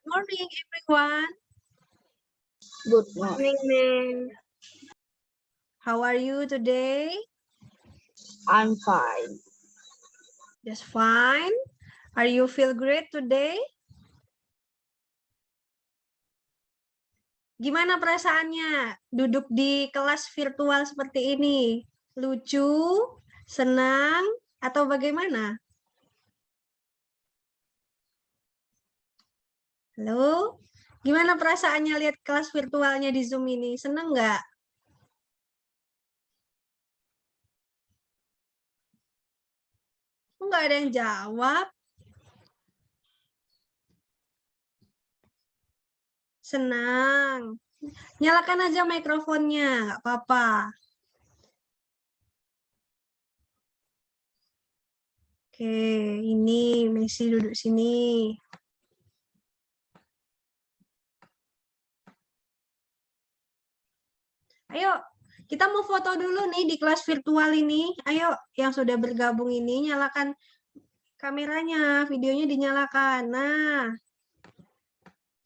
morning, everyone. Good morning, ma'am. How are you today? I'm fine. Just fine. Are you feel great today? Gimana perasaannya duduk di kelas virtual seperti ini? Lucu, senang, atau bagaimana? Halo? Gimana perasaannya lihat kelas virtualnya di Zoom ini? Senang nggak? Nggak ada yang jawab. Senang. Nyalakan aja mikrofonnya, nggak apa-apa. Oke, ini Messi duduk sini. Ayo, kita mau foto dulu nih di kelas virtual ini. Ayo, yang sudah bergabung ini nyalakan kameranya, videonya dinyalakan. Nah,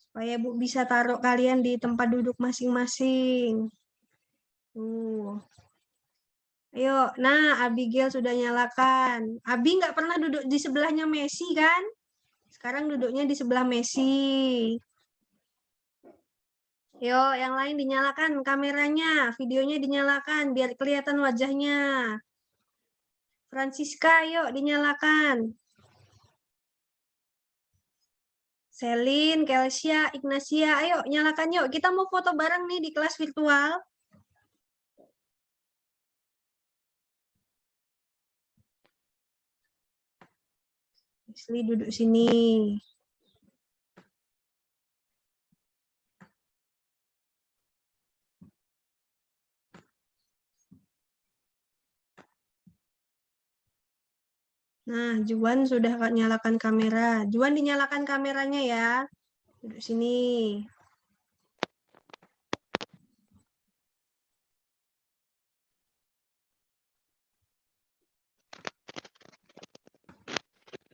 supaya Bu bisa taruh kalian di tempat duduk masing-masing. Ayo, nah Abigail sudah nyalakan. Abi nggak pernah duduk di sebelahnya Messi kan? Sekarang duduknya di sebelah Messi. Yo, yang lain dinyalakan kameranya, videonya dinyalakan biar kelihatan wajahnya. Francisca, yuk dinyalakan. Selin, Kelsia, Ignacia, ayo nyalakan yuk. Kita mau foto bareng nih di kelas virtual. Asli duduk sini. Nah, Juan sudah nyalakan kamera. Juan dinyalakan kameranya ya. Duduk sini.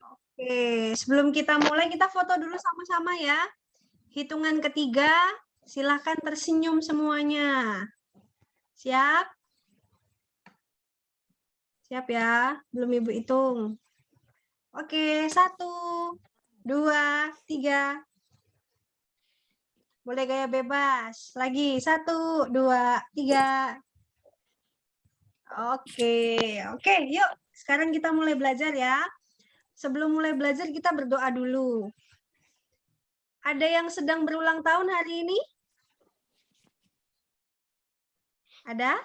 Oke, sebelum kita mulai, kita foto dulu sama-sama ya. Hitungan ketiga, silahkan tersenyum semuanya. Siap? Siap ya? Belum Ibu hitung. Oke, 1, 2, 3. Boleh gaya bebas. Lagi, 1, 2, 3. Oke, yuk. Sekarang kita mulai belajar ya. Sebelum mulai belajar, kita berdoa dulu. Ada yang sedang berulang tahun hari ini? Ada?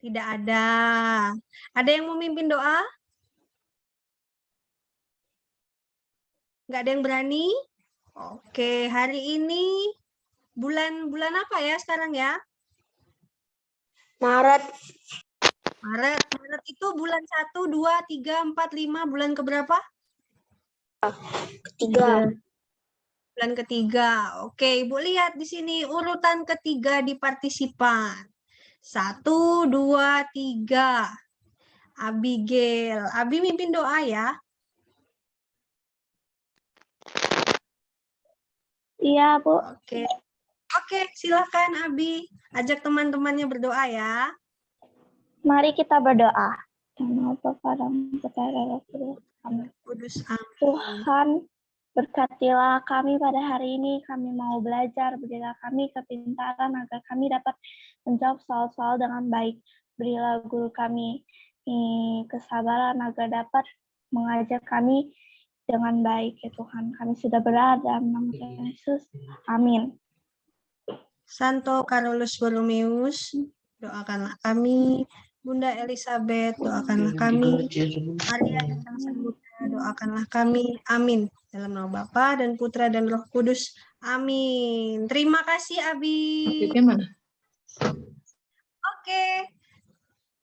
Tidak ada. Ada yang memimpin doa? Nggak ada yang berani? Oke, hari ini bulan apa ya sekarang ya? Maret. Maret itu bulan 1, 2, 3, 4, 5, bulan keberapa? Ketiga. Bulan ketiga. Oke, Ibu lihat di sini urutan ketiga di partisipan. 1, 2, 3. Abigail. Abi mimpin doa ya. Iya, Bu. Oke, silakan Abi. Ajak teman-temannya berdoa ya. Mari kita berdoa. Tuhan, berkatilah kami pada hari ini. Kami mau belajar, berilah kami kepintaran agar kami dapat menjawab soal-soal dengan baik. Berilah guru kami kesabaran agar dapat mengajar kami dengan baik, ya Tuhan. Kami sudah berdoa dalam nama Tuhan Yesus. Amin. Santo Carolus Borromeus, doakanlah kami. Bunda Elizabeth, doakanlah kami. Maria Bintang Samudra, doakanlah kami. Amin. Dalam nama Bapa dan Putra dan Roh Kudus. Amin. Terima kasih, Abi. Oke.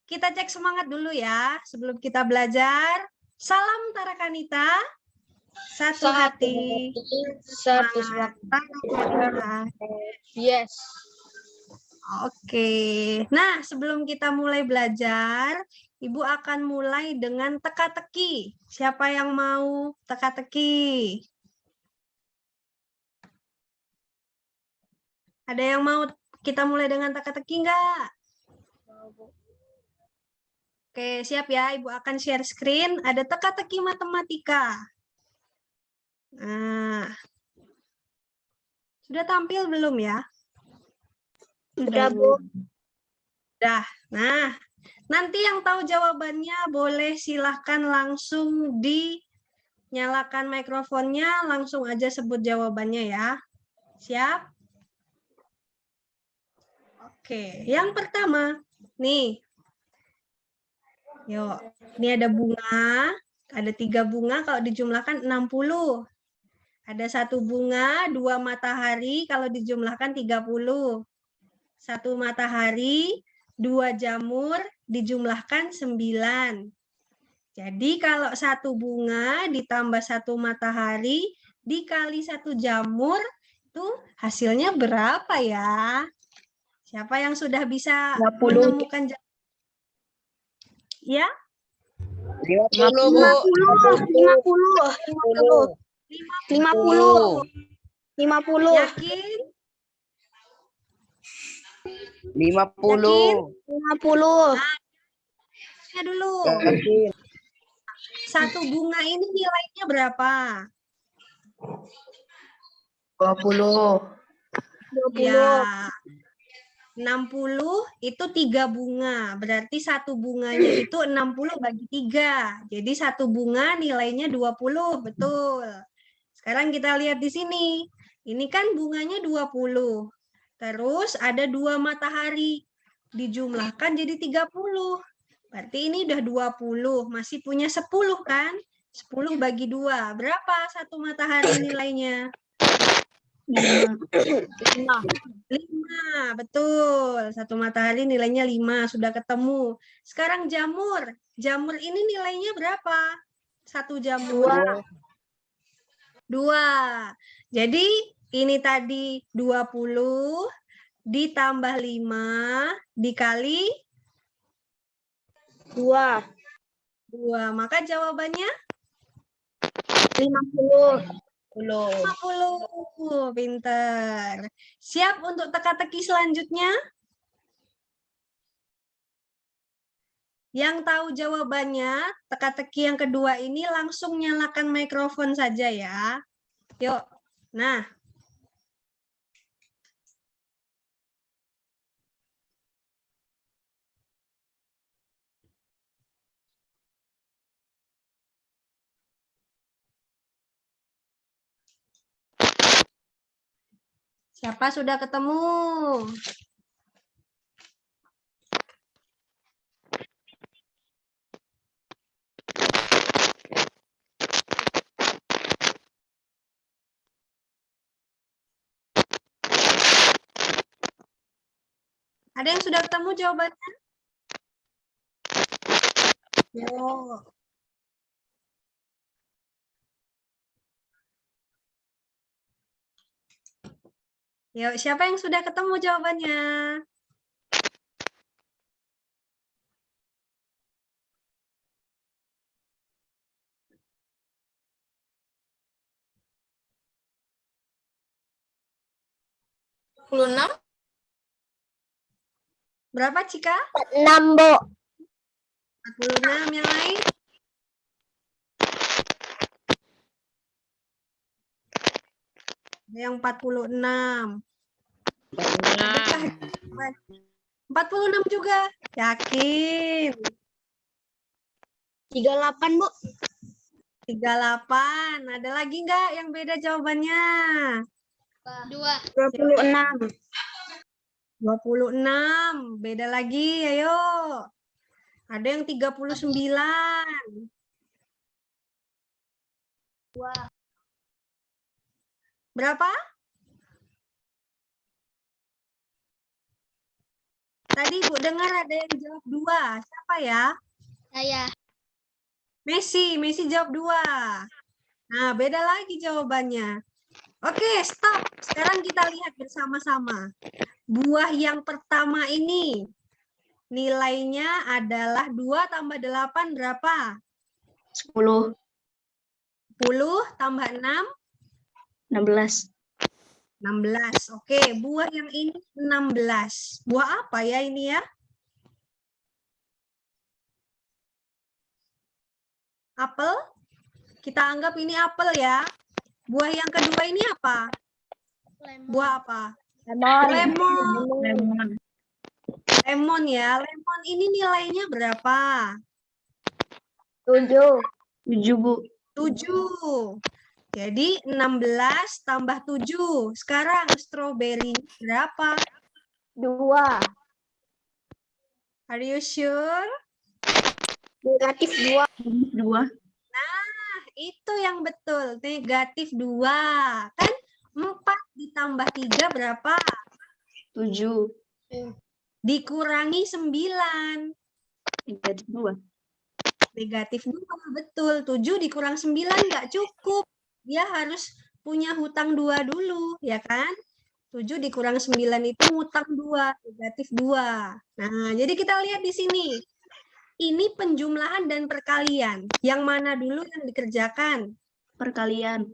Kita cek semangat dulu ya sebelum kita belajar. Salam Tarakanita. Satu hati. Satu semangat. Yes. Oke. Nah, sebelum kita mulai belajar, Ibu akan mulai dengan teka-teki. Siapa yang mau teka-teki? Ada yang mau kita mulai dengan teka-teki nggak? Oke, siap ya. Ibu akan share screen. Ada teka-teki matematika. Nah, sudah tampil belum ya? Sudah, Bu. Sudah. Nah, nanti yang tahu jawabannya boleh silahkan langsung dinyalakan mikrofonnya, langsung aja sebut jawabannya ya. Siap? Oke, yang pertama, nih. Yuk, ini ada bunga, ada 3 bunga, kalau dijumlahkan 60. Ada 1 bunga, 2 matahari, kalau dijumlahkan 30. 1 matahari, 2 jamur, dijumlahkan 9. Jadi kalau 1 bunga ditambah 1 matahari, dikali 1 jamur, itu hasilnya berapa ya? Siapa yang sudah bisa 50. menemukan jawaban? Ya? 50, Bu. 50. Yakin? 50. Ya dulu. 1 bunga ini nilainya berapa? 20. Ya. 60 itu 3 bunga. Berarti 1 bunganya itu 60 bagi 3. Jadi 1 bunga nilainya 20. Betul. Sekarang kita lihat di sini. Ini kan bunganya 20. Terus ada 2 matahari. Dijumlahkan jadi 30. Berarti ini udah 20. Masih punya 10 kan? 10 bagi 2. Berapa 1 matahari nilainya? 5, betul. 1 matahari nilainya 5, sudah ketemu. Sekarang jamur. Jamur ini nilainya berapa? 1 jamur. 2. Jadi ini tadi 20 ditambah 5 dikali 2. 2. Maka jawabannya 50. 50. Pinter. Siap untuk teka-teki selanjutnya? Yang tahu jawabannya, teka-teki yang kedua ini langsung nyalakan mikrofon saja ya. Yuk. Nah. Siapa sudah ketemu? Ada yang sudah ketemu jawabannya? Yuk. Yuk, siapa yang sudah ketemu jawabannya? Berapa, Cika? 46, Bu. 46, yang lain? Yang 46. 46 juga. Yakin? 38, Bu. 38. Ada lagi nggak yang beda jawabannya? 26. 26. Beda lagi, ayo. Ada yang 39. Berapa? Tadi Bu dengar ada yang jawab 2. Siapa ya? Saya. Messi jawab 2. Nah, beda lagi jawabannya. Oke, stop. Sekarang kita lihat bersama-sama. Buah yang pertama ini nilainya adalah 2 tambah 8 berapa? 10. 10 tambah 6? 16. 16. Oke, buah yang ini 16. Buah apa ya ini ya? Apel? Kita anggap ini apel ya. Buah yang kedua ini apa? Buah apa? Lemon. Lemon. Lemon ya. Lemon ini nilainya berapa? 7. 7, Bu. 7. Jadi 16 tambah 7. Sekarang stroberi berapa? 2. Are you sure? Negatif 2. 2. Itu yang betul. Negatif 2. Kan 4 ditambah 3 berapa? 7. Dikurangi 9. Negatif 2. Negatif 2, betul. 7 dikurang 9 nggak cukup. Dia harus punya hutang 2 dulu, ya kan? 7 dikurang 9 itu hutang 2, negatif 2. Nah, jadi kita lihat di sini. Ini penjumlahan dan perkalian. Yang mana dulu yang dikerjakan? Perkalian.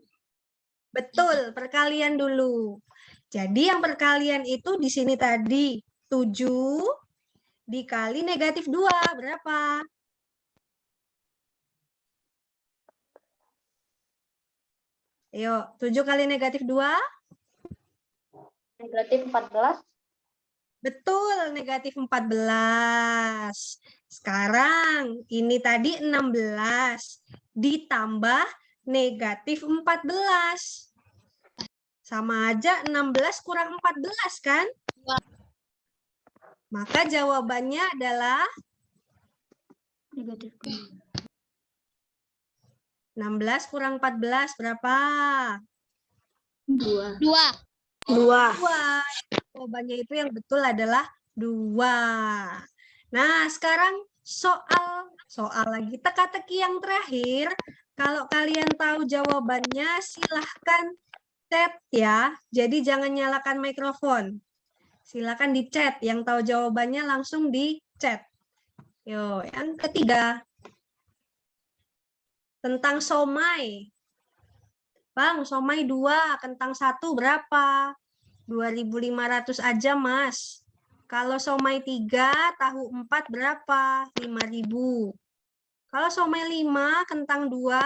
Betul, perkalian dulu. Jadi yang perkalian itu di sini tadi 7 dikali negatif 2, berapa? Ayo, 7 kali negatif 2? Negatif 14. Betul, negatif 14. Sekarang ini tadi 16 ditambah negatif 14. Sama aja 16 kurang 14 kan? Maka jawabannya adalah Negatif 16 kurang 14 berapa? 2. 2. 2. Jawabannya itu yang betul adalah 2. Nah, sekarang soal lagi teka-teki yang terakhir. Kalau kalian tahu jawabannya silahkan chat ya. Jadi jangan nyalakan mikrofon. Silahkan di chat. Yang tahu jawabannya langsung di chat. Yo, yang ketiga. Tentang somai. Bang, somai 2, kentang 1 berapa? 2.500 aja, Mas. Kalau somai 3, tahu 4 berapa? 5.000. Kalau somai 5, kentang 2,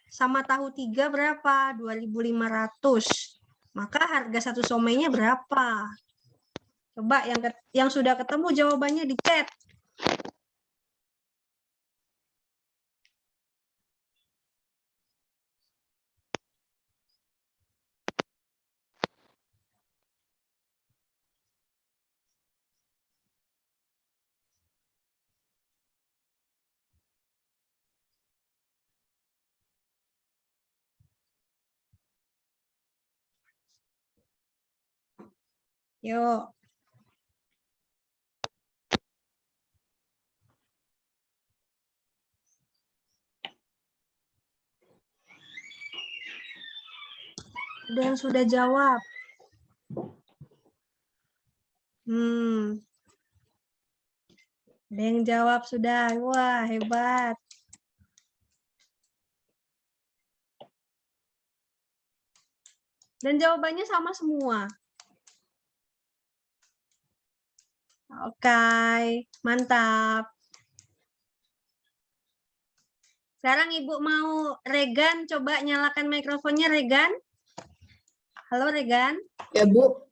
sama tahu 3 berapa? 2.500. Maka harga satu somainya berapa? Coba yang sudah ketemu jawabannya di chat. Yuk. Ada yang sudah jawab? Ada yang jawab sudah. Wah, hebat. Dan jawabannya sama semua. Oke, mantap. Sekarang Ibu mau Regan, coba nyalakan mikrofonnya Regan. Halo Regan. Ya, Bu.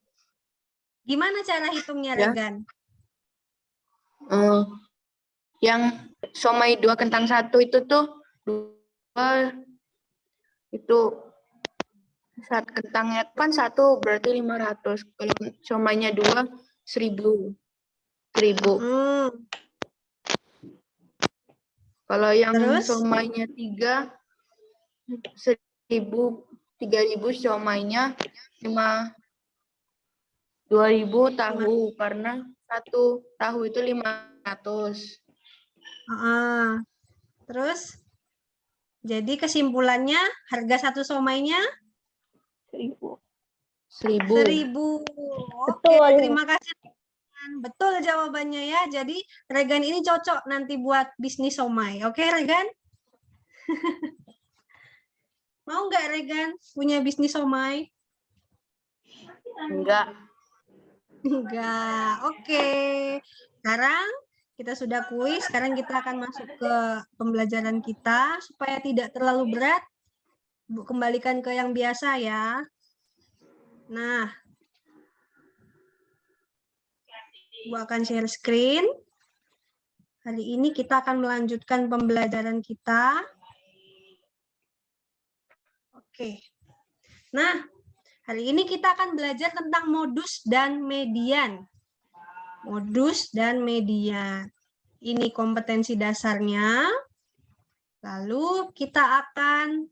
Gimana cara hitungnya Ya. Regan? Yang somai 2 kentang 1 itu tuh 2 itu saat kentangnya kan 1 berarti 500. Kalau somainya 2 1.000. 1.000. Kalau yang Terus? somainya 3 1.000, 3.000 somainya 2.000 tahu karena 1 tahu itu 500. Terus? Jadi kesimpulannya harga satu somainya 1.000. 1.000. Oke, Betul. terima kasih. Betul jawabannya ya. Jadi Regan ini cocok nanti buat bisnis somai. Oke, Regan? Mau nggak Regan punya bisnis somai? Enggak. Enggak. Oke. Sekarang kita sudah kuis. Sekarang kita akan masuk ke pembelajaran kita. Supaya tidak terlalu berat, Bu kembalikan ke yang biasa ya. Nah, Bu akan share screen. Hari ini kita akan melanjutkan pembelajaran kita. Oke. Nah, hari ini kita akan belajar tentang modus dan median. Modus dan median. Ini kompetensi dasarnya. Lalu kita akan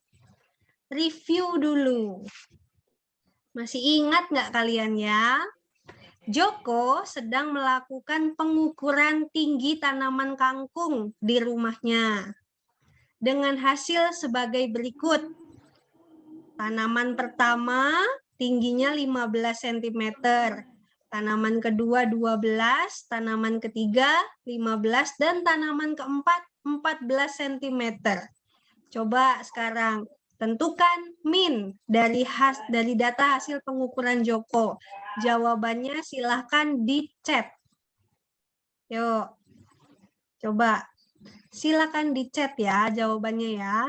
review dulu. Masih ingat nggak kalian ya? Joko sedang melakukan pengukuran tinggi tanaman kangkung di rumahnya. Dengan hasil sebagai berikut. Tanaman pertama tingginya 15 cm. Tanaman kedua 12, tanaman ketiga 15, dan tanaman keempat 14 cm. Coba sekarang tentukan min dari data hasil pengukuran Joko. Jawabannya silahkan di chat. Yuk, coba silakan di chat ya jawabannya ya.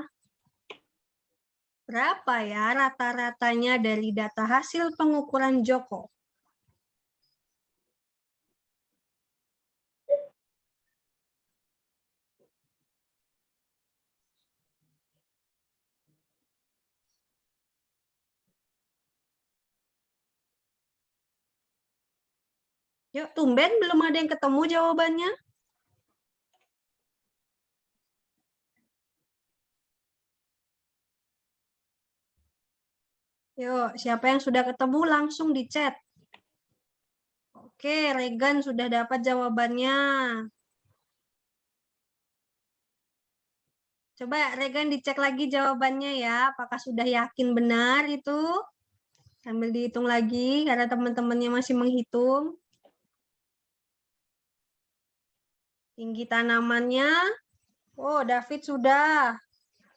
Berapa ya rata-ratanya dari data hasil pengukuran Joko? Yuk, tumben belum ada yang ketemu jawabannya. Yuk, siapa yang sudah ketemu langsung di chat. Oke, Regan sudah dapat jawabannya. Coba Regan dicek lagi jawabannya ya, apakah sudah yakin benar itu? Sambil dihitung lagi, karena teman-temannya masih menghitung. Tinggi tanamannya, oh David sudah,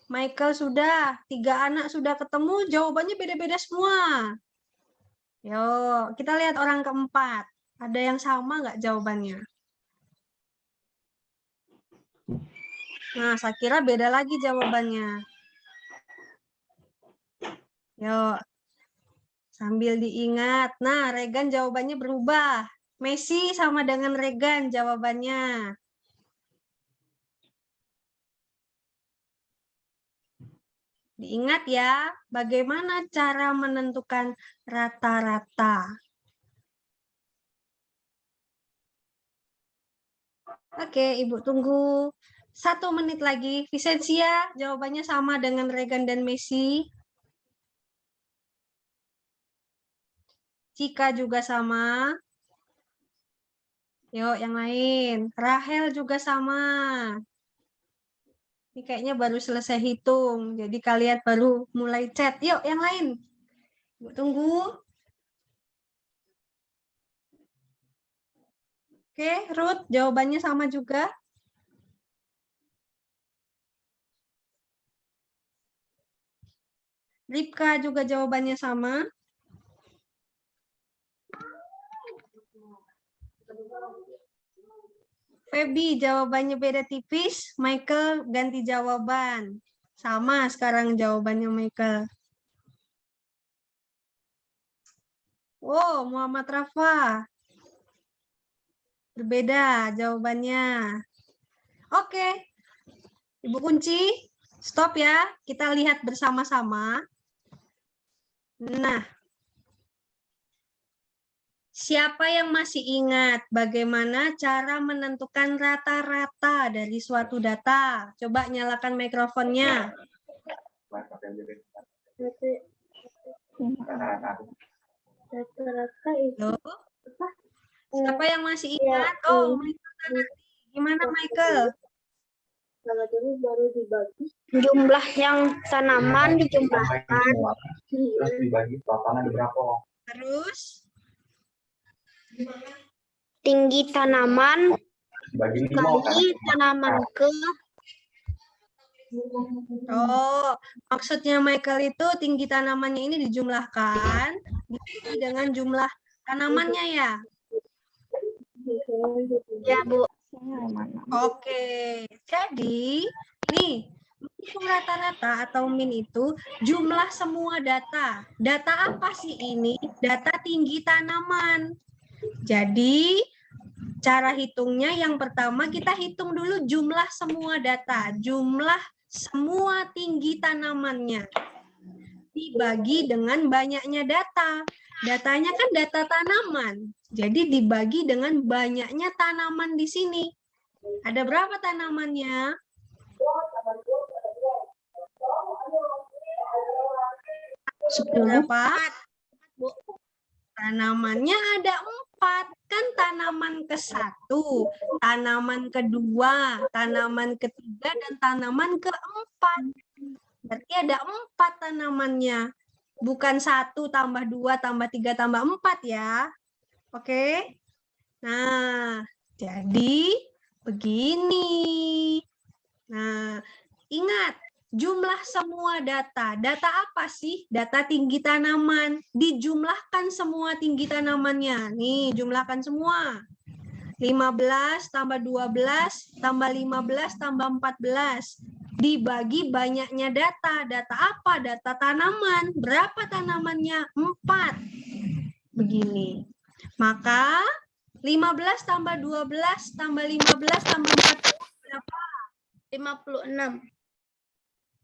Michael sudah, 3 anak sudah ketemu, jawabannya beda-beda semua. Yuk, kita lihat orang keempat. Ada yang sama nggak jawabannya? Nah, saya kira beda lagi jawabannya. Yuk, sambil diingat. Nah, Regan jawabannya berubah. Messi sama dengan Regan jawabannya. Diingat ya, bagaimana cara menentukan rata-rata. Oke, Ibu tunggu 1 menit lagi. Vicensia, jawabannya sama dengan Regan dan Messi. Cika juga sama. Yuk, yang lain. Rahel juga sama. Ini kayaknya baru selesai hitung. Jadi kalian baru mulai chat. Yuk, yang lain. Ibu tunggu. Oke, Ruth, jawabannya sama juga. Ripka juga jawabannya sama. Feby jawabannya beda tipis. Michael ganti jawaban. Sama sekarang jawabannya Michael. Oh, Muhammad Rafa. Berbeda jawabannya. Oke. Ibu kunci, stop ya. Kita lihat bersama-sama. Nah, siapa yang masih ingat bagaimana cara menentukan rata-rata dari suatu data? Coba nyalakan mikrofonnya. Rata-rata itu Siapa yang masih ingat? Oh, Michael. Gimana Michael? kalau dulu baru dibagi. Jumlah yang tanaman dijumlahkan. Terus dibagi totalnya berapa? Terus? Tinggi tanaman Dibagi 5 kali tanaman ke. Oh, maksudnya Michael itu tinggi tanamannya ini dijumlahkan dibagi dengan jumlah tanamannya ya. Ya, Bu. Oke, jadi nih menghitung rata-rata atau min itu jumlah semua data. Data apa sih ini? Data tinggi tanaman. Jadi cara hitungnya yang pertama kita hitung dulu jumlah semua data, jumlah semua tinggi tanamannya dibagi dengan banyaknya data. Datanya kan data tanaman. Jadi dibagi dengan banyaknya tanaman di sini. Ada berapa tanamannya? Berapa? Tanamannya ada 4. Kan tanaman ke-1, tanaman kedua, tanaman ketiga, dan tanaman ke-4. Berarti ada 4 tanamannya. Bukan 1 tambah 2 tambah 3 tambah 4 ya. Oke? Nah, jadi begini. Nah, ingat, jumlah semua data. Data apa sih? Data tinggi tanaman. Dijumlahkan semua tinggi tanamannya. Nih, jumlahkan semua. 15 tambah 12 tambah 15 tambah 14. Dibagi banyaknya data. Data apa? Data tanaman. Berapa tanamannya? 4. Begini. Maka 15 tambah 12 tambah 15 tambah 14 berapa? 56.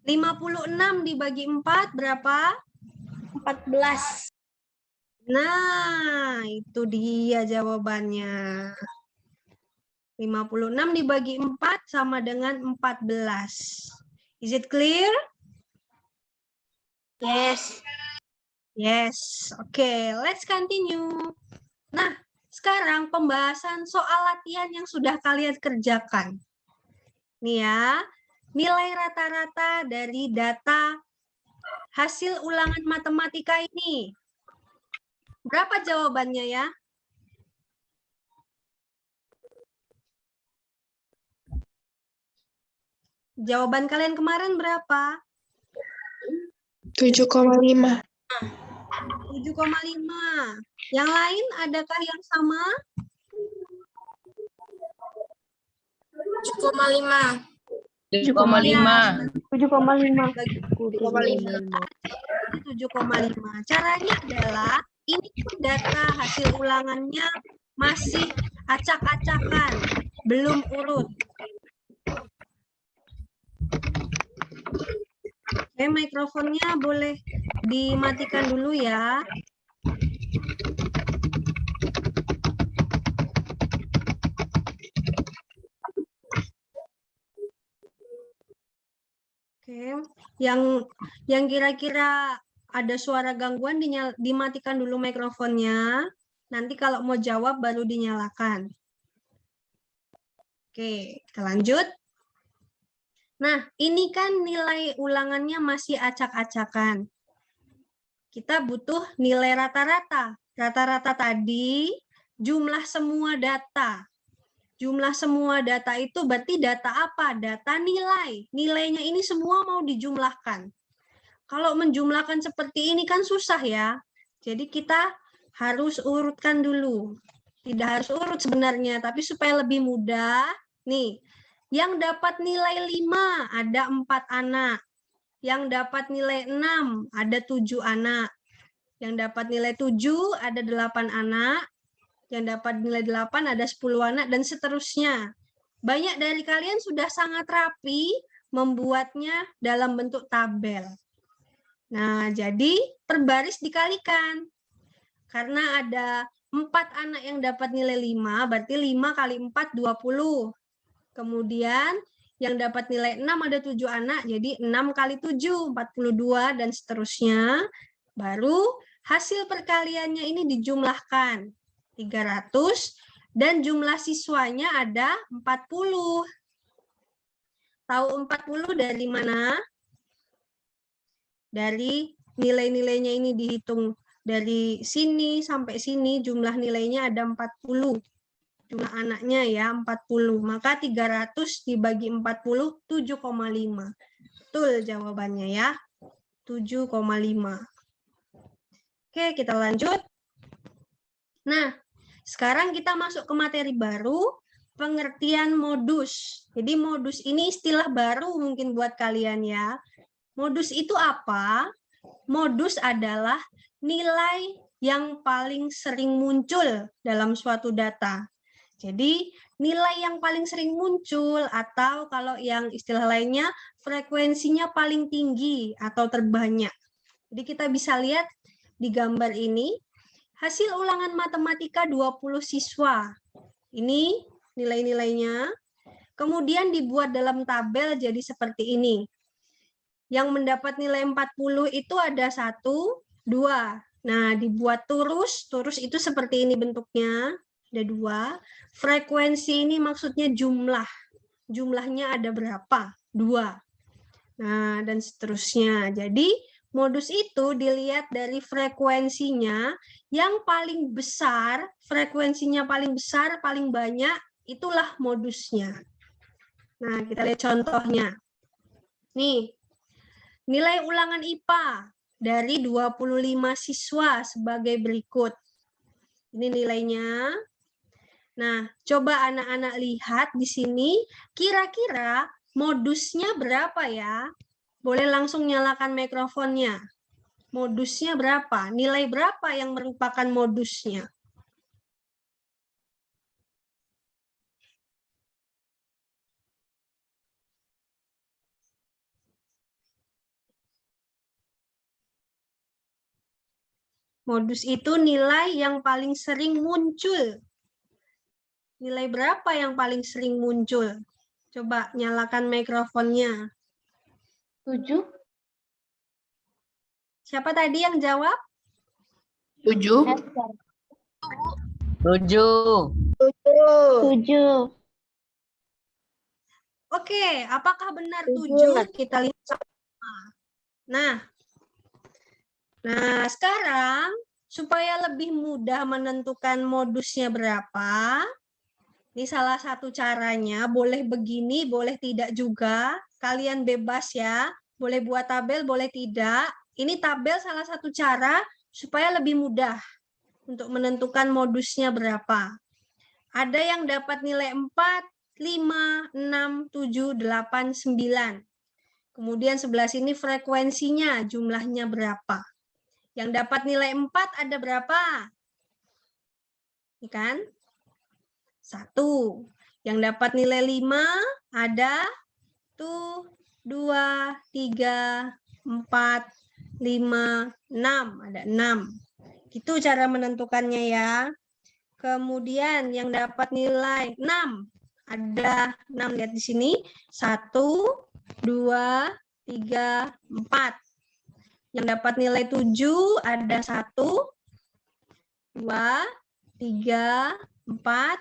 56 dibagi 4 berapa? 14. Nah, itu dia jawabannya. 56 dibagi 4 sama dengan 14. Is it clear? Yes. Yes. Oke, let's continue. Nah, sekarang pembahasan soal latihan yang sudah kalian kerjakan. Nih ya, nilai rata-rata dari data hasil ulangan matematika ini. Berapa jawabannya ya? Jawaban kalian kemarin berapa? 7,5. 7,5. Yang lain adakah yang sama? 7,5. 7,5. 7,5. 7,5. Caranya adalah ini data hasil ulangannya masih acak-acakan, belum urut. Oke, mikrofonnya boleh dimatikan dulu ya. Oke, yang kira-kira ada suara gangguan dimatikan dulu mikrofonnya. Nanti kalau mau jawab baru dinyalakan. Oke, kita lanjut. Nah, ini kan nilai ulangannya masih acak-acakan. Kita butuh nilai rata-rata. Rata-rata tadi jumlah semua data. Jumlah semua data itu berarti data apa? Data nilai. Nilainya ini semua mau dijumlahkan. Kalau menjumlahkan seperti ini kan susah ya. Jadi kita harus urutkan dulu. Tidak harus urut sebenarnya, tapi supaya lebih mudah. Nih, yang dapat nilai 5 ada 4 anak. Yang dapat nilai 6 ada 7 anak. Yang dapat nilai 7 ada 8 anak. Yang dapat nilai 8 ada 10 anak, dan seterusnya. Banyak dari kalian sudah sangat rapi membuatnya dalam bentuk tabel. Nah, jadi per baris dikalikan. Karena ada 4 anak yang dapat nilai 5, berarti 5 kali 4, 20. Kemudian yang dapat nilai 6 ada 7 anak, jadi 6 kali 7, 42, dan seterusnya. Baru hasil perkaliannya ini dijumlahkan. 300, dan jumlah siswanya ada 40. Tahu 40 dari mana? Dari nilai-nilainya ini dihitung dari sini sampai sini, jumlah nilainya ada 40. Jumlah anaknya ya 40. Maka 300 dibagi 40, 7,5. Betul jawabannya ya. 7,5. Oke, kita lanjut. Nah, sekarang kita masuk ke materi baru, pengertian modus. Jadi modus ini istilah baru mungkin buat kalian ya. Modus itu apa? Modus adalah nilai yang paling sering muncul dalam suatu data. Jadi nilai yang paling sering muncul atau kalau yang istilah lainnya frekuensinya paling tinggi atau terbanyak. Jadi kita bisa lihat di gambar ini hasil ulangan matematika 20 siswa. Ini nilai-nilainya. Kemudian dibuat dalam tabel jadi seperti ini. Yang mendapat nilai 40 itu ada 1, 2. Nah, dibuat turus itu seperti ini bentuknya, ada 2. Frekuensi ini maksudnya jumlah. Jumlahnya ada berapa? 2. Nah, dan seterusnya. Jadi, modus itu dilihat dari frekuensinya yang paling besar, frekuensinya paling besar, paling banyak, itulah modusnya. Nah, kita lihat contohnya. Nih, nilai ulangan IPA dari 25 siswa sebagai berikut. Ini nilainya. Nah, coba anak-anak lihat di sini, kira-kira modusnya berapa ya? Boleh langsung nyalakan mikrofonnya. Modusnya berapa? Nilai berapa yang merupakan modusnya? Modus itu nilai yang paling sering muncul. Nilai berapa yang paling sering muncul? Coba nyalakan mikrofonnya. 7. Siapa tadi yang jawab? 7. 7. 7. Oke, apakah benar 7? Kita lihat sama. Nah, sekarang supaya lebih mudah menentukan modusnya berapa, ini salah satu caranya, boleh begini, boleh tidak juga. Kalian bebas ya, boleh buat tabel, boleh tidak. Ini tabel salah satu cara supaya lebih mudah untuk menentukan modusnya berapa. Ada yang dapat nilai 4, 5, 6, 7, 8, 9. Kemudian sebelah sini frekuensinya, jumlahnya berapa. Yang dapat nilai 4 ada berapa? Ini kan? 1. Yang dapat nilai 5 ada tuh 2, 3, 4, 5, 6. Ada 6. Itu cara menentukannya ya. Kemudian yang dapat nilai 6. Ada 6, lihat di sini. 1, 2, 3, 4. Yang dapat nilai 7 ada 1, 2, 3, 4,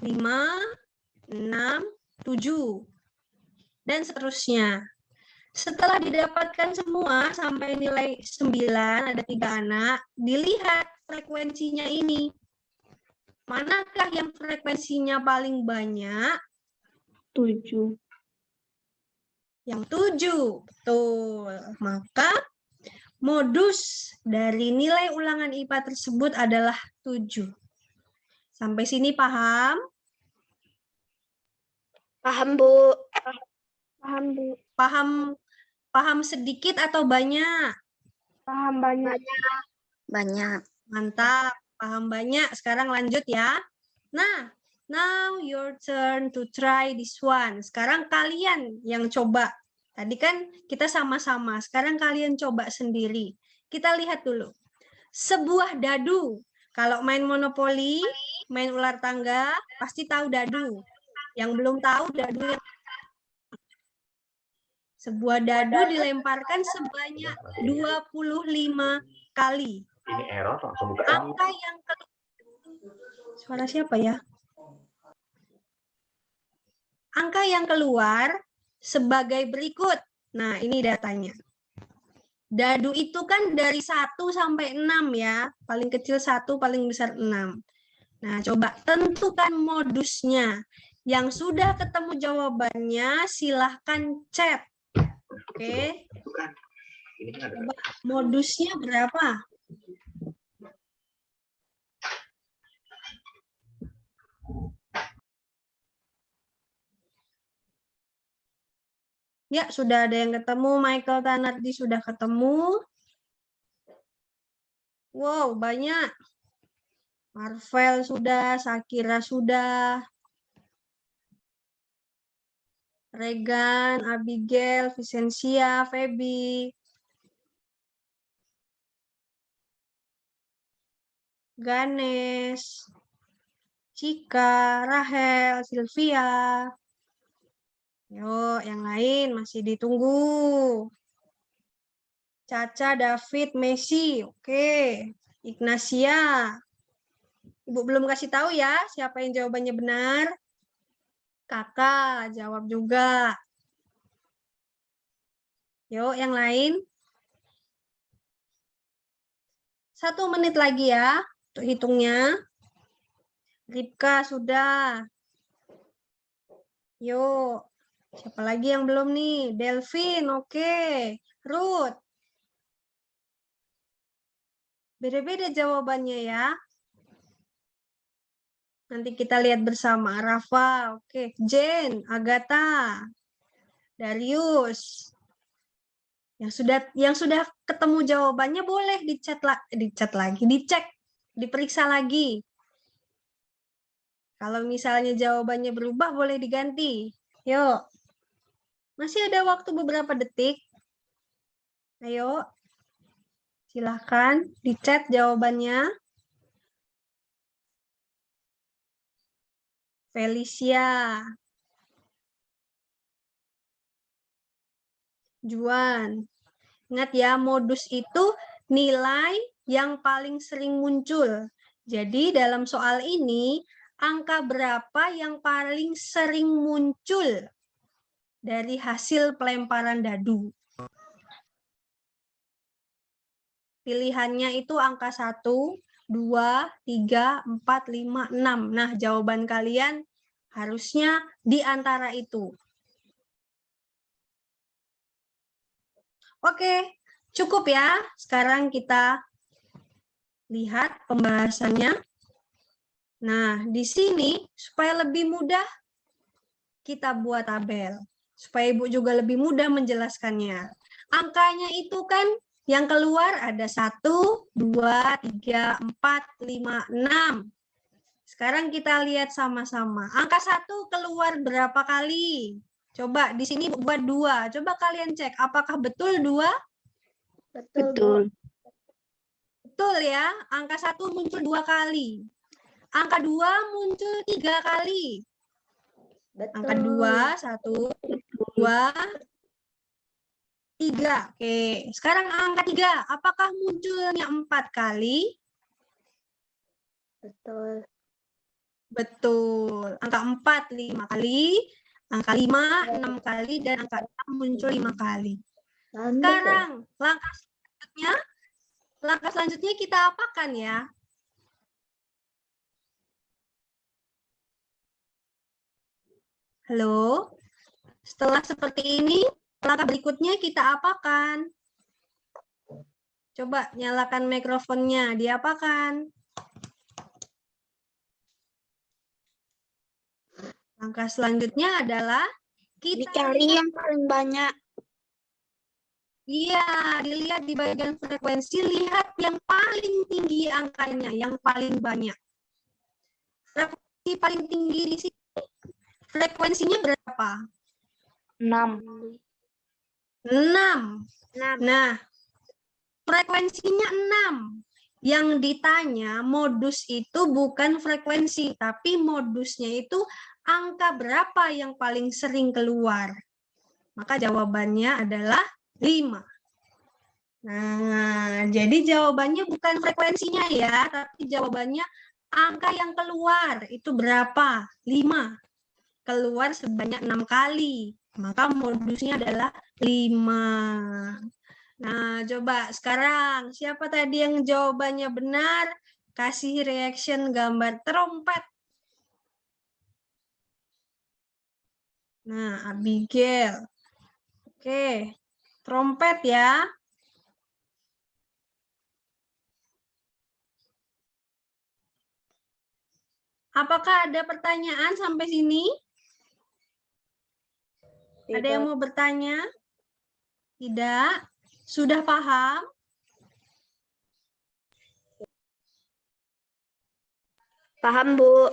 5, 6, 7. Dan seterusnya. Setelah didapatkan semua sampai nilai 9, ada 3 anak, dilihat frekuensinya ini. Manakah yang frekuensinya paling banyak? 7. Yang 7. Betul. Maka modus dari nilai ulangan IPA tersebut adalah 7. Sampai sini paham? Paham, Bu. Paham, Bu. Paham sedikit atau banyak? Paham banyak. Banyak. Mantap, paham banyak. Sekarang lanjut ya. Nah, now your turn to try this one. Sekarang kalian yang coba. Tadi kan kita sama-sama, sekarang kalian coba sendiri. Kita lihat dulu. Sebuah dadu. Kalau main monopoli, main ular tangga, pasti tahu dadu. Yang belum tahu dadu yang sebuah dadu dilemparkan sebanyak 25 kali. Ini error langsung buka. Angka yang suara siapa ya? Angka yang keluar sebagai berikut. Nah, ini datanya. Dadu itu kan dari 1 sampai 6 ya. Paling kecil 1, paling besar 6. Nah, coba tentukan modusnya. Yang sudah ketemu jawabannya, silahkan chat. Oke. Ini kan ada Coba modusnya berapa? Ya, sudah ada yang ketemu. Michael Tanardi sudah ketemu. Wow, banyak. Marvel sudah, Shakira sudah. Regan, Abigail, Vicensia, Feby. Ganesh, Cika, Rahel, Sylvia. Yuk, yang lain masih ditunggu. Caca, David, Messi. Oke. Ignacia. Ibu belum kasih tahu ya siapa yang jawabannya benar. Kakak jawab juga. Yuk, yang lain. 1 menit lagi ya untuk hitungnya. Ripka sudah. Yuk. Siapa lagi yang belum nih? Delvin, oke. Ruth. Beda-beda jawabannya ya. Nanti kita lihat bersama. Rafa, oke. Jen, Agatha, Darius. Yang sudah ketemu jawabannya boleh dicek lagi, diperiksa lagi. Kalau misalnya jawabannya berubah boleh diganti. Yuk. Masih ada waktu beberapa detik. Ayo. Silahkan dicek jawabannya. Felicia. Juan. Ingat ya, modus itu nilai yang paling sering muncul. Jadi dalam soal ini, angka berapa yang paling sering muncul dari hasil pelemparan dadu? Pilihannya itu angka 1, 2, 3, 4, 5, 6. Nah, jawaban kalian harusnya di antara itu. Oke, cukup ya. Sekarang kita lihat pembahasannya. Nah, di sini supaya lebih mudah kita buat tabel. Supaya Ibu juga lebih mudah menjelaskannya. Angkanya itu kan yang keluar ada 1, 2, 3, 4, 5, 6. Sekarang kita lihat sama-sama. Angka 1 keluar berapa kali? Coba di sini buat 2. Coba kalian cek apakah betul 2? Betul. Betul ya. Angka 1 muncul 2 kali. Angka 2 muncul 3 kali. Angka 2, 1, 2, 3. Oke, sekarang angka 3. Apakah munculnya 4 kali? Betul. Betul. Angka 4, 5 kali. Angka 5, 6 kali. Dan angka 6 muncul 5 kali. Sekarang, langkah selanjutnya kita apakan ya? Halo? Setelah seperti ini, langkah berikutnya kita apakan? Coba nyalakan mikrofonnya, diapakan? Langkah selanjutnya adalah kita Dicari yang paling banyak. Iya, dilihat di bagian frekuensi, lihat yang paling tinggi angkanya, yang paling banyak. Frekuensi paling tinggi di sini, frekuensinya berapa? 6. 6. Nah, frekuensinya 6. Yang ditanya modus itu bukan frekuensi, tapi modusnya itu angka berapa yang paling sering keluar. Maka jawabannya adalah 5. Nah, jadi jawabannya bukan frekuensinya ya, tapi jawabannya angka yang keluar itu berapa? 5. Keluar sebanyak 6 kali. Maka modusnya adalah 5. Nah, coba sekarang siapa tadi yang jawabannya benar? Kasih reaction gambar trompet. Nah, Abigail. Oke, trompet ya. Apakah ada pertanyaan sampai sini? Ada yang mau bertanya? Tidak? Sudah paham? Paham, Bu.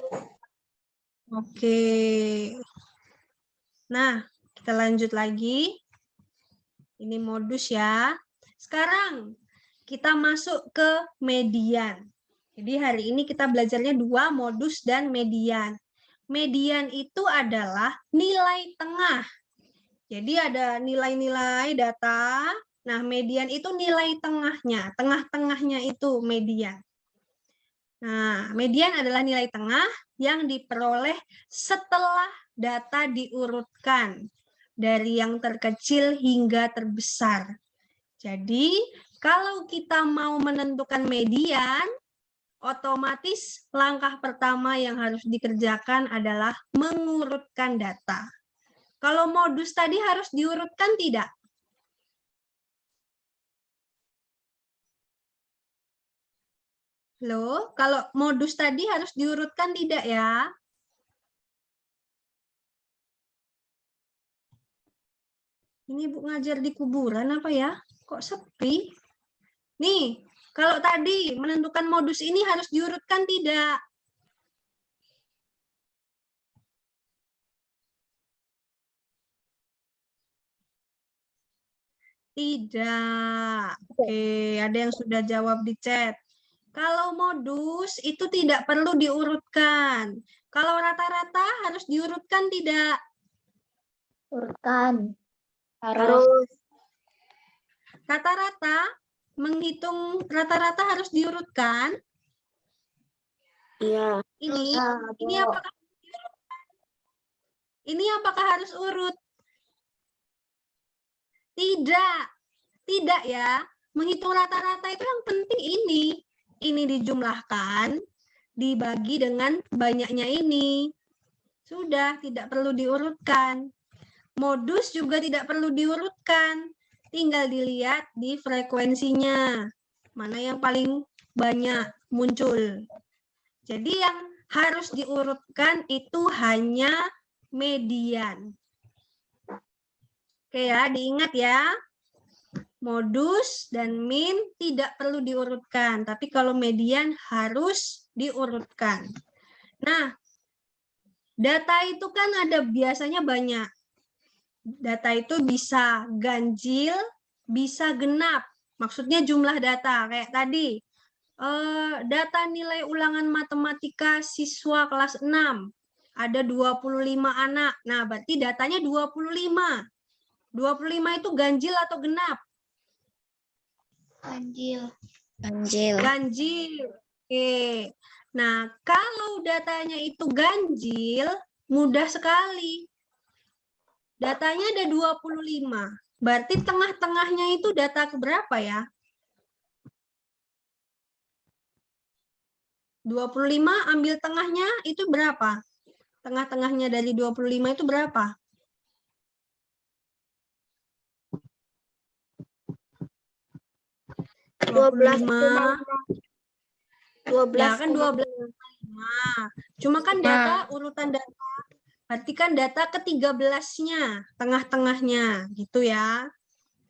Oke. Nah, kita lanjut lagi. Ini modus ya. Sekarang kita masuk ke median. Jadi hari ini kita belajarnya dua, modus dan median. Median itu adalah nilai tengah. Jadi ada nilai-nilai data. Nah, median itu nilai tengahnya. Tengah-tengahnya itu median. Nah, median adalah nilai tengah yang diperoleh setelah data diurutkan dari yang terkecil hingga terbesar. Jadi, kalau kita mau menentukan median, otomatis langkah pertama yang harus dikerjakan adalah mengurutkan data. Kalau modus tadi harus diurutkan tidak? Halo, kalau modus tadi harus diurutkan tidak ya? Ini Bu ngajar di kuburan apa ya? Kok sepi? Nih, kalau tadi menentukan modus ini harus diurutkan tidak? Tidak. Oke, ada yang sudah jawab di chat. Kalau modus itu tidak perlu diurutkan. Kalau rata-rata harus diurutkan tidak? Urutkan. Harus. Rata-rata, menghitung rata-rata harus diurutkan. Iya. Ini apakah harus urut? Tidak. Tidak ya. Menghitung rata-rata itu yang penting ini. Ini dijumlahkan, dibagi dengan banyaknya ini. Sudah, tidak perlu diurutkan. Modus juga tidak perlu diurutkan. Tinggal dilihat di frekuensinya. Mana yang paling banyak muncul. Jadi yang harus diurutkan itu hanya median. Oke ya, diingat ya. Modus dan min tidak perlu diurutkan, tapi kalau median harus diurutkan. Nah, data itu kan ada biasanya banyak. Data itu bisa ganjil, bisa genap. Maksudnya jumlah data, kayak tadi. Data nilai ulangan matematika siswa kelas 6. Ada 25 anak. Nah, berarti datanya 25. 25 itu ganjil atau genap? Ganjil. Ganjil. Oke. Nah, kalau datanya itu ganjil, mudah sekali. Datanya ada 25. Berarti tengah-tengahnya itu data keberapa ya? 25 ambil tengahnya itu berapa? Tengah-tengahnya dari 25 itu berapa? 25. 12. Ya kan 12. Cuma kan data urutan data. Berarti kan data ke-13-nya, tengah-tengahnya gitu ya.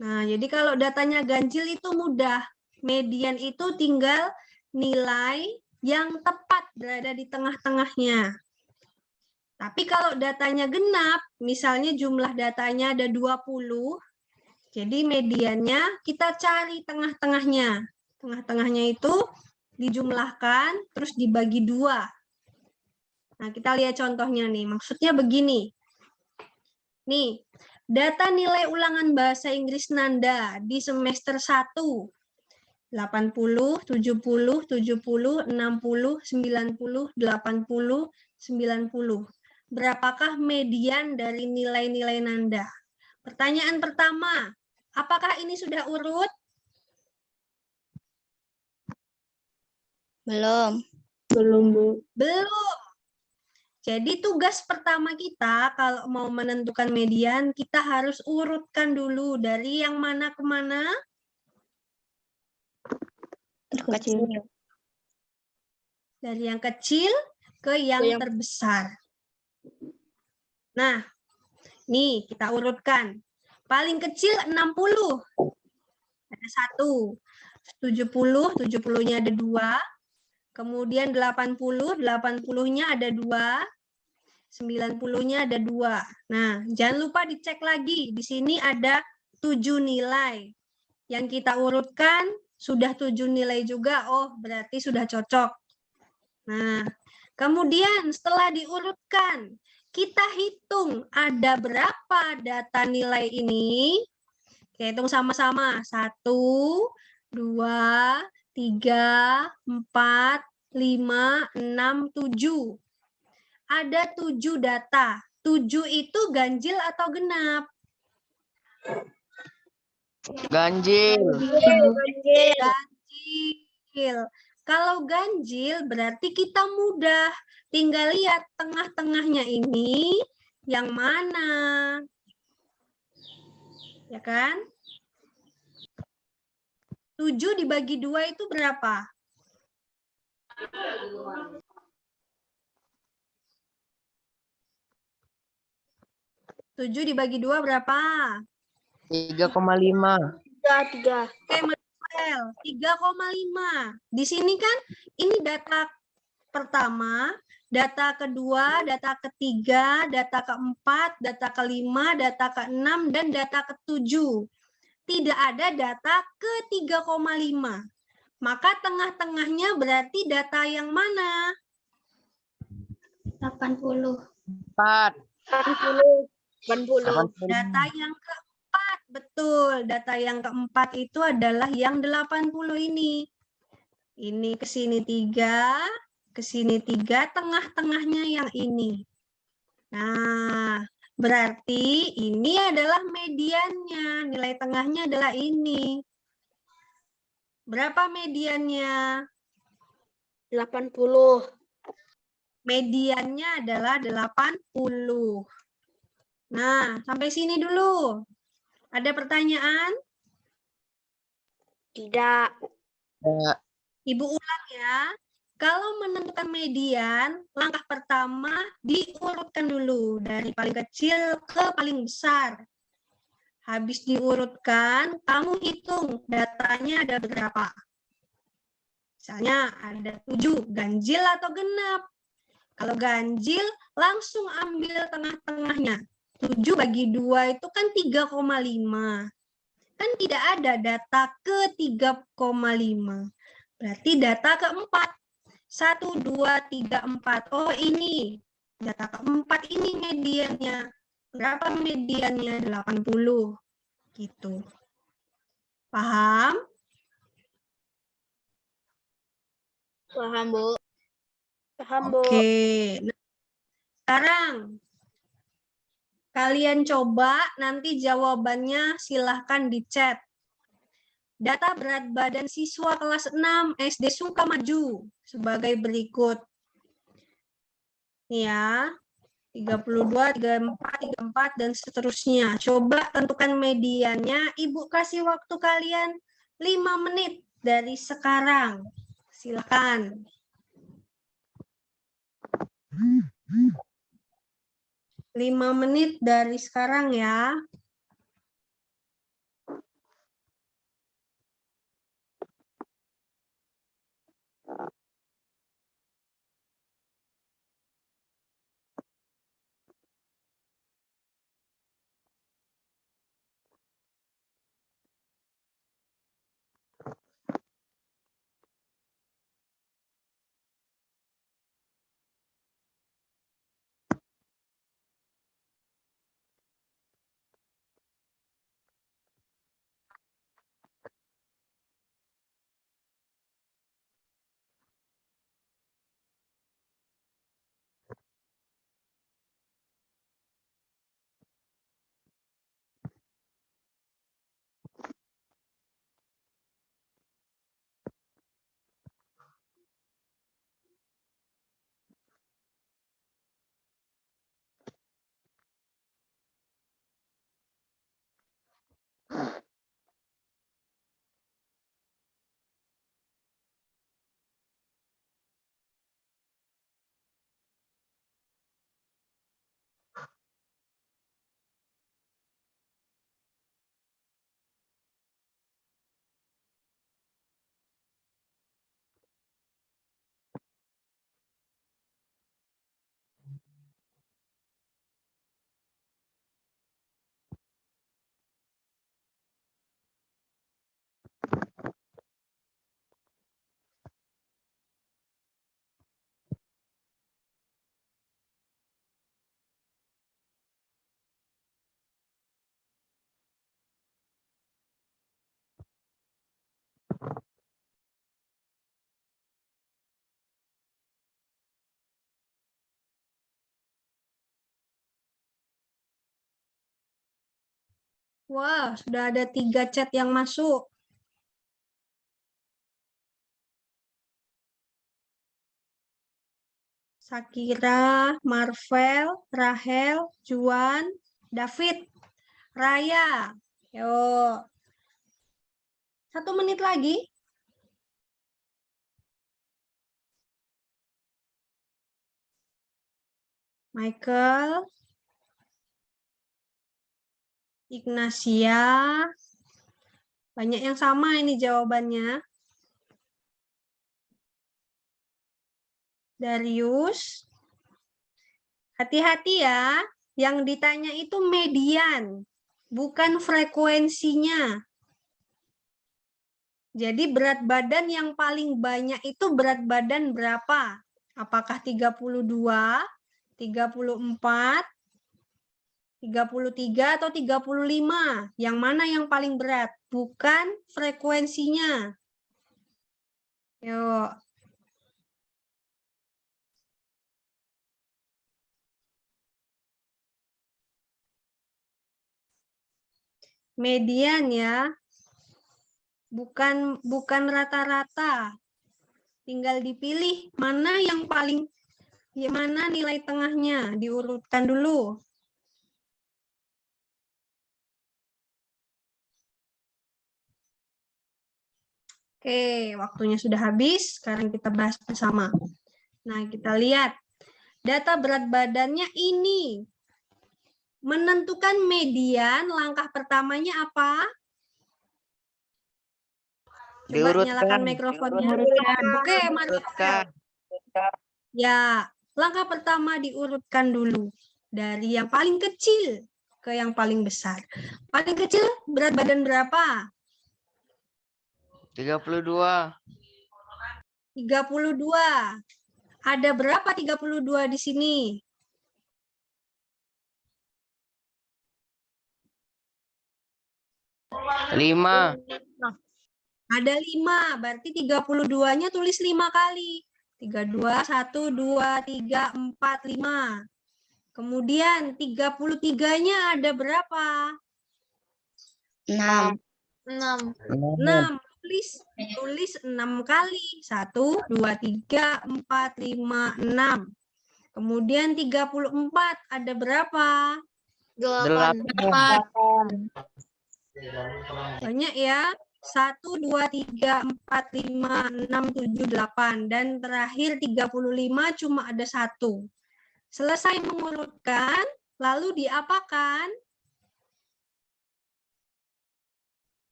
Nah, jadi kalau datanya ganjil itu mudah. Median itu tinggal nilai yang tepat berada di tengah-tengahnya. Tapi kalau datanya genap, misalnya jumlah datanya ada 20, jadi mediannya kita cari tengah-tengahnya. Tengah-tengahnya itu dijumlahkan, terus dibagi 2. Nah, kita lihat contohnya nih. Maksudnya begini. Nih, data nilai ulangan bahasa Inggris Nanda di semester 1. 80, 70, 70, 60, 90, 80, 90. Berapakah median dari nilai-nilai Nanda? Pertanyaan pertama, apakah ini sudah urut? Belum. Belum. Jadi tugas pertama kita kalau mau menentukan median, kita harus urutkan dulu dari yang mana ke mana? Terkecil. Dari yang kecil ke yang terbesar. Nah, Nih, kita urutkan. Paling kecil 60. Ada 1. 70, 70-nya ada 2. Kemudian 80, 80-nya ada 2. 90-nya ada 2. Nah, jangan lupa dicek lagi. Di sini ada 7 nilai. Yang kita urutkan sudah 7 nilai juga. Oh, berarti sudah cocok. Nah, kemudian setelah diurutkan, kita hitung ada berapa data nilai ini. Kita hitung sama-sama. 1, 2, 3, 4, 5, 6, 7. Ada 7 data. 7 itu ganjil atau genap? Ganjil. Ganjil. Kalau ganjil berarti kita mudah. Tinggal lihat tengah-tengahnya ini yang mana. Ya kan? 7 dibagi 2 itu berapa? 7 dibagi 2 berapa? 3,5. 3. Oke, Manuel, 3,5. Di sini kan ini data pertama, data kedua, data ketiga, data keempat, data kelima, data keenam, dan data ketujuh. Tidak ada data ke 3,5. Maka tengah-tengahnya berarti data yang mana? 80. 4. 80. Data yang keempat, betul. Data yang keempat itu adalah yang 80 ini. Ini ke sini 3, ke sini 3, tengah-tengahnya yang ini. Nah, berarti ini adalah mediannya. Nilai tengahnya adalah ini. Berapa mediannya? 80. Mediannya adalah 80. Nah, sampai sini dulu. Ada pertanyaan? Tidak. Ibu ulang ya. Kalau menentukan median, langkah pertama diurutkan dulu dari paling kecil ke paling besar. Habis diurutkan, kamu hitung datanya ada berapa. Misalnya ada 7, ganjil atau genap. Kalau ganjil, langsung ambil tengah-tengahnya. 7 bagi 2 itu kan 3,5. Kan tidak ada data ke 3,5. Berarti data keempat. 1, 2, 3, 4. Oh ini. Data keempat ini mediannya. Berapa mediannya? 80. Gitu. Paham? Paham, Bu. Paham, Bu. Oke. Nah, sekarang kalian coba nanti jawabannya silahkan di chat. Data berat badan siswa kelas 6 SD Sukamaju sebagai berikut. Nih ya, 32, 34, 34, dan seterusnya. Coba tentukan mediannya. Ibu kasih waktu kalian 5 menit dari sekarang. Silakan. 5 menit dari sekarang ya. Wah, sudah ada 3 chat yang masuk. Sakira, Marvel, Rahel, Juan, David, Raya. Yo. 1 menit lagi. Michael, Ignacia. Banyak yang sama ini jawabannya. Darius. Hati-hati ya, yang ditanya itu median, bukan frekuensinya. Jadi berat badan yang paling banyak itu berat badan berapa? Apakah 32, 34, 33 atau 35? Yang mana yang paling berat? Bukan frekuensinya. Yuk. Median ya. Bukan rata-rata. Tinggal dipilih mana yang paling, mana nilai tengahnya, diurutkan dulu. Oke, waktunya sudah habis. Sekarang kita bahas bersama. Nah, kita lihat. Data berat badannya ini. Menentukan median, langkah pertamanya apa? Coba nyalakan mikrofonnya. Oke, Marcel. Ya, langkah pertama diurutkan dulu. Dari yang paling kecil ke yang paling besar. Paling kecil berat badan berapa? 32. 32. Ada berapa 32 di sini? Lima. Ada 5, berarti 32-nya tulis 5 kali. 32, 1, 2, 3, 4, 5. Kemudian 33-nya ada berapa? 6. 6. Tulis 6 kali. 1, 2, 3, 4, 5, 6. Kemudian 34 ada berapa? 8. Banyak ya. 1, 2, 3, 4, 5, 6, 7, 8. Dan terakhir 35 cuma ada 1. Selesai mengurutkan, lalu diapakan?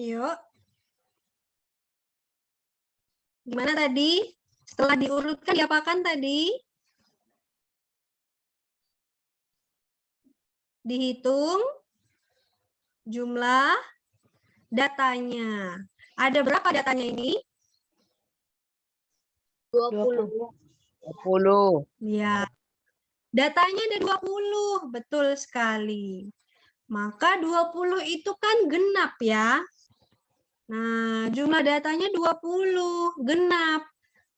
Yuk. Gimana tadi? Setelah diurutkan diapakan tadi? Dihitung jumlah datanya. Ada berapa datanya ini? 20. Ya. Datanya ada 20. Betul sekali. Maka 20 itu kan genap ya. Nah, jumlah datanya 20, genap.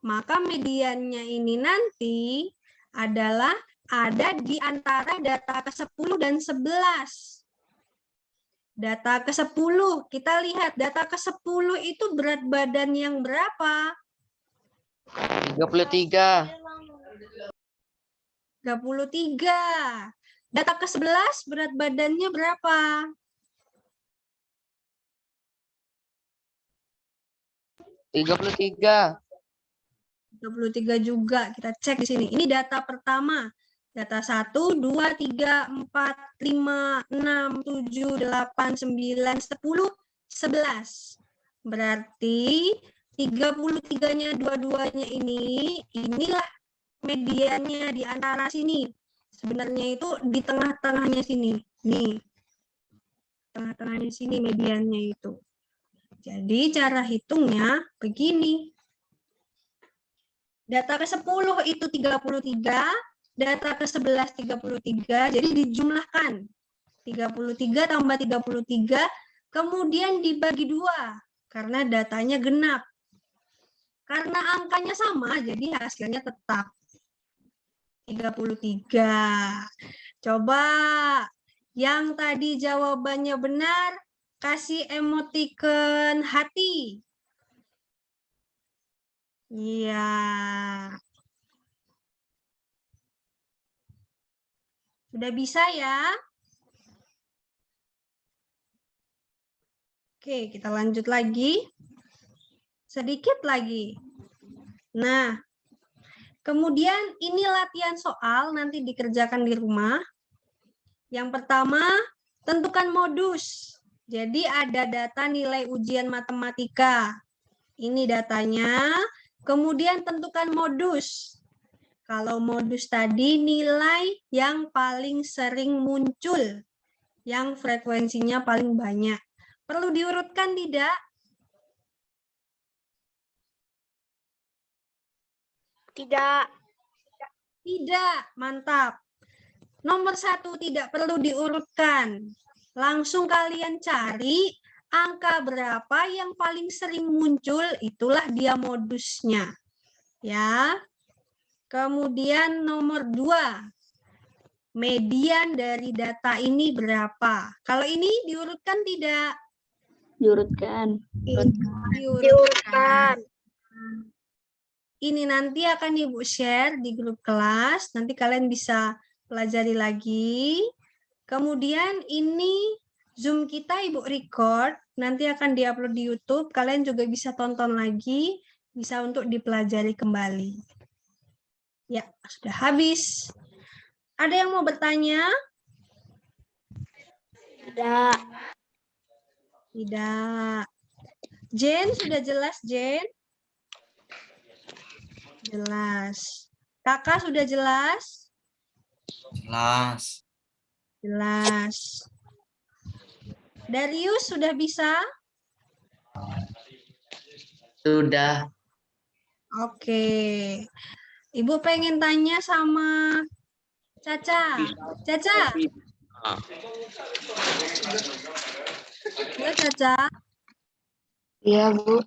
Maka mediannya ini nanti adalah ada di antara data ke-10 dan 11. Data ke-10, kita lihat data ke-10 itu berat badan yang berapa? 33. 33. Data ke-11 berat badannya berapa? 33. 33 juga. Kita cek di sini. Ini data pertama. Data 1, 2, 3, 4, 5, 6, 7, 8, 9, 10, 11. Berarti 33-nya dua-duanya ini, inilah mediannya di antara sini. Sebenarnya itu di tengah-tengahnya sini. Nih. Tengah-tengahnya sini mediannya itu. Jadi cara hitungnya begini. Data ke-10 itu 33, data ke-11 33, jadi dijumlahkan. 33 tambah 33, kemudian dibagi 2, karena datanya genap. Karena angkanya sama, jadi hasilnya tetap 33. Coba Yang tadi jawabannya benar, kasih emoticon hati. Iya. Sudah bisa ya? Oke, kita lanjut lagi. Sedikit lagi. Nah, kemudian ini latihan soal nanti dikerjakan di rumah. Yang pertama, tentukan modus. Jadi ada data nilai ujian matematika. Ini datanya. Kemudian tentukan modus. Kalau modus tadi nilai yang paling sering muncul. Yang frekuensinya paling banyak. Perlu diurutkan tidak? Tidak. Tidak, mantap. Nomor 1 tidak perlu diurutkan. Langsung kalian cari angka berapa yang paling sering muncul, itulah dia modusnya. Ya. Kemudian nomor 2. Median dari data ini berapa? Kalau ini diurutkan tidak? Diurutkan. Diurutkan. Ini nanti akan Ibu share di grup kelas. Nanti kalian bisa pelajari lagi. Kemudian ini Zoom kita Ibu record. Nanti akan diupload di YouTube. Kalian juga bisa tonton lagi. Bisa untuk dipelajari kembali. Ya, sudah habis. Ada yang mau bertanya? Tidak. Tidak. Jen, sudah jelas, Jen? Jelas. Kakak sudah jelas? Jelas. Jelas. Darius sudah bisa? Sudah. Oke. Ibu pengen tanya sama Caca. Caca. Ya, Caca. Iya, Bu.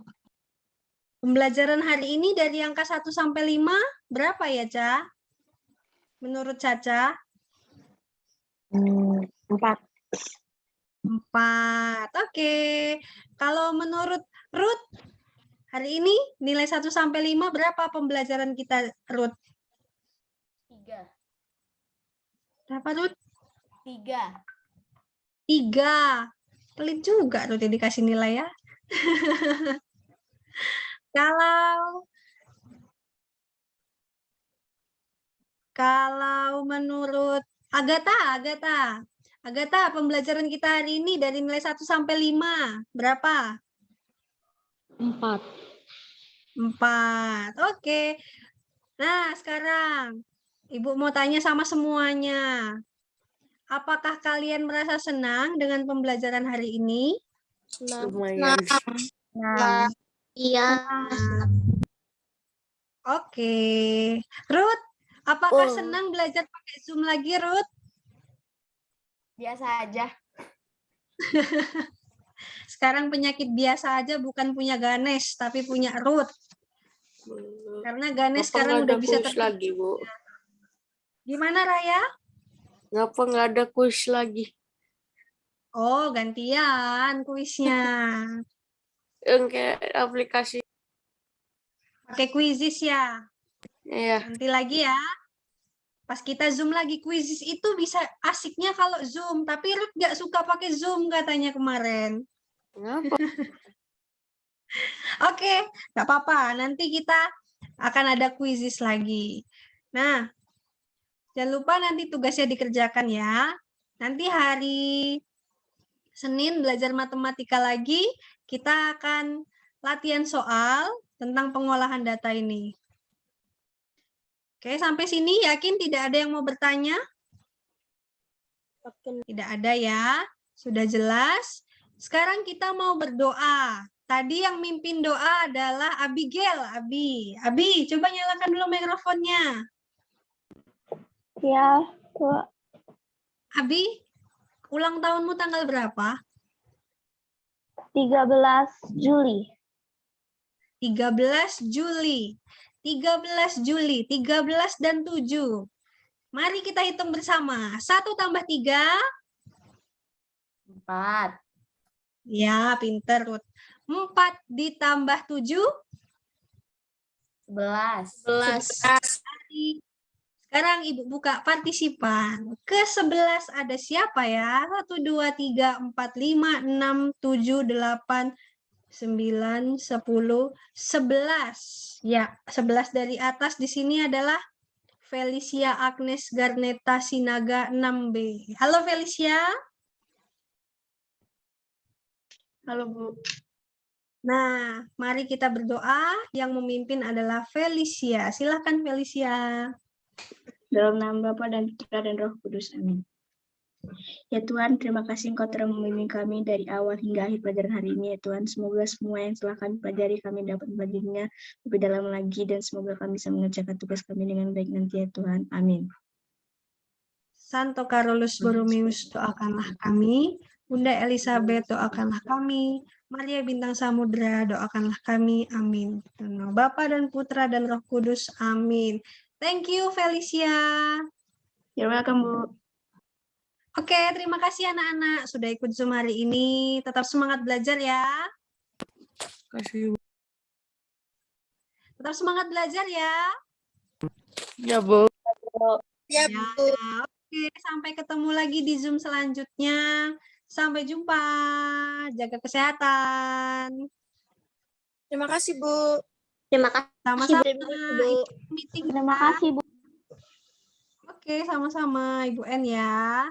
Pembelajaran hari ini dari angka 1 sampai 5 berapa ya, Ca? Menurut Caca? 4. 4. Oke. Kalau menurut Ruth, hari ini nilai 1 sampai 5 berapa pembelajaran kita, Ruth? 3. Berapa, Ruth? 3. 3. Pelit juga Ruth dikasih nilai ya. Kalau menurut Agatha, pembelajaran kita hari ini dari nilai 1 sampai 5 berapa? 4. 4. Oke. Nah, sekarang Ibu mau tanya sama semuanya. Apakah kalian merasa senang dengan pembelajaran hari ini? Lumayan. Nah, iya. Oke. Ruth, apakah senang belajar pakai Zoom lagi, Ruth? Biasa aja. Sekarang penyakit biasa aja, bukan punya Ganesh, tapi punya Ruth. Karena Ganesh sekarang udah bisa lagi, Bu. Gimana, Raya? Ngapa nggak ada kuis lagi? Oh, gantian kuisnya. Yang kayak aplikasi. Pakai Quizizz ya. Iya. Nanti lagi ya. Pas kita Zoom lagi Quizizz itu bisa asiknya kalau Zoom. Tapi Ruth nggak suka pakai Zoom katanya kemarin. Kenapa? Oke, nggak apa-apa. Nanti kita akan ada Quizizz lagi. Nah, jangan lupa nanti tugasnya dikerjakan ya. Nanti hari Senin belajar matematika lagi. Kita akan latihan soal tentang pengolahan data ini. Oke, sampai sini yakin tidak ada yang mau bertanya? Tidak ada ya. Sudah jelas. Sekarang kita mau berdoa. Tadi yang mimpin doa adalah Abigail. Abi, coba nyalakan dulu mikrofonnya. Ya, Bu. Abi, ulang tahunmu tanggal berapa? 13 Juli. 13 Juli. 13 Juli, 13 dan 7. Mari kita hitung bersama. 1 tambah 3. 4. Ya, pinter, Ruth. 4 ditambah 7? 11. 11. Sekarang Ibu buka partisipan. Ke-11 ada siapa ya? 1, 2, 3, 4, 5, 6, 7, 8, 9, 10, 11. Ya, 11 dari atas di sini adalah Felicia Agnes Garneta Sinaga 6B. Halo Felicia. Halo Bu. Nah, mari kita berdoa. Yang memimpin adalah Felicia. Silakan Felicia. Dalam nama Bapa dan Putra dan Roh Kudus. Amin. Ya Tuhan, terima kasih Engkau telah membimbing kami dari awal hingga akhir pelajaran hari ini ya Tuhan. Semoga semua yang telah kami pelajari kami dapat mempelajarinya lebih dalam lagi dan semoga kami bisa mengerjakan tugas kami dengan baik nanti ya Tuhan. Amin. Santo Carolus Borromeus, doakanlah kami. Bunda Elizabeth, doakanlah kami. Maria Bintang Samudra, doakanlah kami. Amin. Dalam nama Bapa dan Putra dan Roh Kudus. Amin. Thank you, Felicia. You're welcome Bu. Oke, terima kasih anak-anak sudah ikut Zoom hari ini. Tetap semangat belajar ya. Kasih. Tetap semangat belajar ya. Ya, Bu. Ya, oke, sampai ketemu lagi di Zoom selanjutnya. Sampai jumpa. Jaga kesehatan. Terima kasih, Bu. Terima kasih. Sama-sama. Bu. Meeting Terima kita. kasih Bu. Oke, sama-sama Ibu N ya.